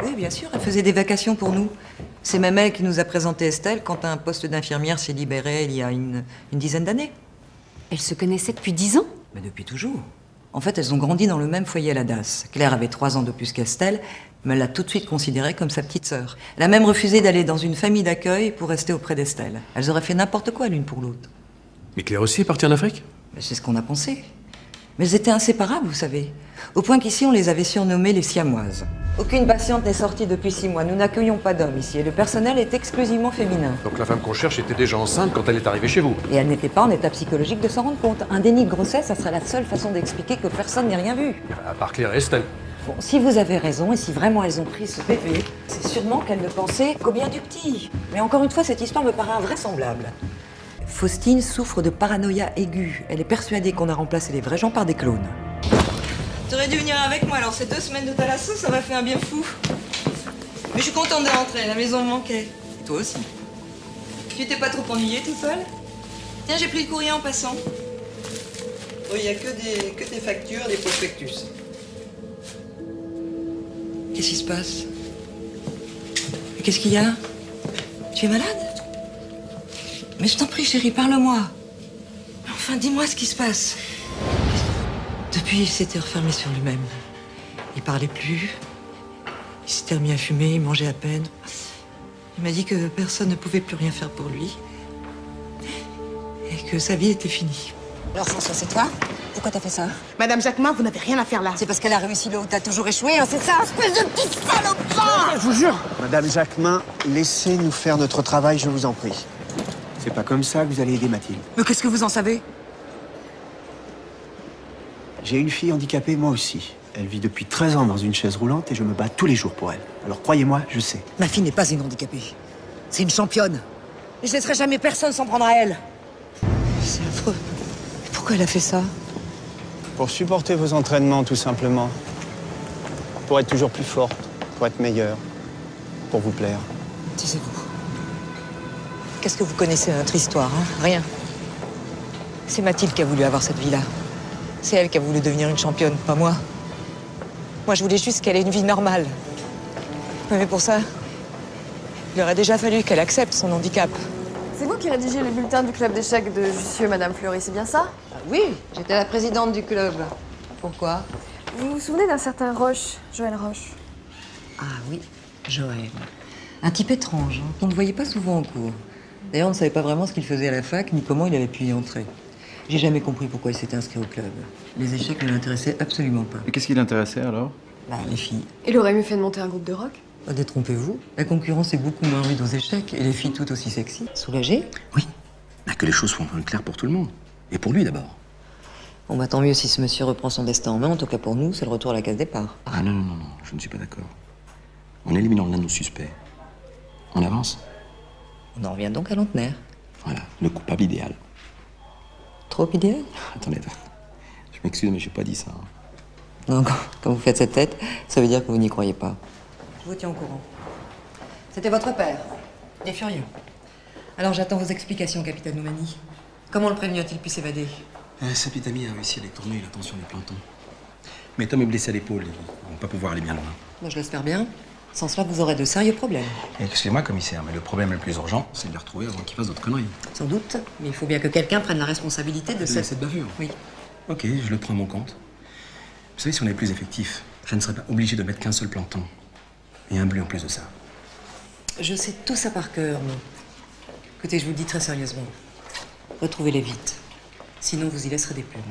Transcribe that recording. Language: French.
Oui, bien sûr, elle faisait des vacations pour nous. C'est même elle qui nous a présenté Estelle quand un poste d'infirmière s'est libéré il y a une dizaine d'années. Elles se connaissaient depuis 10 ans? Mais depuis toujours. En fait, elles ont grandi dans le même foyer à la DAS. Claire avait 3 ans de plus qu'Estelle, mais elle l'a tout de suite considérée comme sa petite sœur. Elle a même refusé d'aller dans une famille d'accueil pour rester auprès d'Estelle. Elles auraient fait n'importe quoi l'une pour l'autre. Mais Claire aussi est partie en Afrique? C'est ce qu'on a pensé. Mais elles étaient inséparables, vous savez. Au point qu'ici, on les avait surnommées les siamoises. Aucune patiente n'est sortie depuis 6 mois. Nous n'accueillons pas d'hommes ici et le personnel est exclusivement féminin. Donc la femme qu'on cherche était déjà enceinte quand elle est arrivée chez vous? Et elle n'était pas en état psychologique de s'en rendre compte. Un déni de grossesse, ça serait la seule façon d'expliquer que personne n'ait rien vu. À part Claire et Estelle. Bon, si vous avez raison et si vraiment elles ont pris ce bébé, c'est sûrement qu'elles ne pensaient qu'au bien du petit. Mais encore une fois, cette histoire me paraît invraisemblable. Faustine souffre de paranoïa aiguë. Elle est persuadée qu'on a remplacé les vrais gens par des clones. T'aurais dû venir avec moi, alors ces 2 semaines de thalasso, ça m'a fait un bien fou. Mais je suis contente de rentrer, la maison me manquait. Et toi aussi. Tu t'es pas trop ennuyée tout seul? Tiens, j'ai pris le courrier en passant. Il n'y a que des factures, des prospectus. Qu'est-ce qui se passe? Qu'est-ce qu'il y a? Tu es malade? Mais je t'en prie, chérie, parle-moi. Enfin, dis-moi ce qui se passe. Depuis, il s'était refermé sur lui-même. Il parlait plus. Il s'était remis à fumer, il mangeait à peine. Il m'a dit que personne ne pouvait plus rien faire pour lui. Et que sa vie était finie. Alors François, c'est toi? Pourquoi t'as fait ça? Madame Jacquemin, vous n'avez rien à faire là. C'est parce qu'elle a réussi là où t'as toujours échoué, hein, c'est ça? Espèce de petite salopard! Je vous jure. Madame Jacquemin, laissez-nous faire notre travail, je vous en prie. C'est pas comme ça que vous allez aider Mathilde. Mais qu'est-ce que vous en savez? J'ai une fille handicapée, moi aussi. Elle vit depuis 13 ans dans une chaise roulante et je me bats tous les jours pour elle. Alors croyez-moi, je sais. Ma fille n'est pas une handicapée. C'est une championne. Et je laisserai jamais personne s'en prendre à elle. C'est affreux. Pourquoi elle a fait ça? Pour supporter vos entraînements, tout simplement. Pour être toujours plus forte, pour être meilleure, pour vous plaire. Taisez-vous. Qu'est-ce que vous connaissez de notre histoire, hein? Rien. C'est Mathilde qui a voulu avoir cette vie-là. C'est elle qui a voulu devenir une championne, pas moi. Moi, je voulais juste qu'elle ait une vie normale. Mais pour ça, il aurait déjà fallu qu'elle accepte son handicap. C'est vous qui rédigez le bulletin du club d'échecs de Jussieu, Madame Fleury, c'est bien ça? Oui, j'étais la présidente du club. Pourquoi? Vous vous souvenez d'un certain Roche, Joël Roche? Ah oui, Joël. Un type étrange, hein, qu'on ne voyait pas souvent en cours. D'ailleurs, on ne savait pas vraiment ce qu'il faisait à la fac, ni comment il avait pu y entrer. J'ai jamais compris pourquoi il s'était inscrit au club. Les échecs ne l'intéressaient absolument pas. Et qu'est-ce qui l'intéressait alors? Bah, les filles. Il aurait mieux fait de monter un groupe de rock. Détrompez-vous, la concurrence est beaucoup moins rude aux échecs et les filles tout aussi sexy. Soulagées? Oui, que les choses soient enfin claires pour tout le monde. Et pour lui d'abord. Bon, bah tant mieux si ce monsieur reprend son destin en main. En tout cas pour nous, c'est le retour à la case départ. Ah non, je ne suis pas d'accord. En éliminant l'un de nos suspects, on avance. On en revient donc à Lantenaire. Voilà, le coupable idéal. Trop idéal? Attendez, je m'excuse, mais je n'ai pas dit ça. Hein. Non, quand vous faites cette tête, ça veut dire que vous n'y croyez pas. Je vous tiens au courant. C'était votre père. Il est furieux. Alors j'attends vos explications, capitaine Oumani. Comment le prévenu a-t-il pu s'évader? Sa petite amie a réussi à détourner l'attention des plantons. Mais Tom est blessé à l'épaule, ils ne vont pas pouvoir aller bien loin. Moi, je l'espère bien. Sans cela, vous aurez de sérieux problèmes. Excusez-moi, commissaire, mais le problème le plus urgent, c'est de les retrouver avant qu'ils fassent d'autres conneries. Sans doute, mais il faut bien que quelqu'un prenne la responsabilité de cette bavure. Oui. Ok, je le prends à mon compte. Vous savez, si on est plus effectif, je ne serais pas obligé de mettre qu'un seul planton. Et un bleu en plus de ça. Je sais tout ça par cœur, moi. Écoutez, je vous le dis très sérieusement. Retrouvez-les vite. Sinon, vous y laisserez des plumes.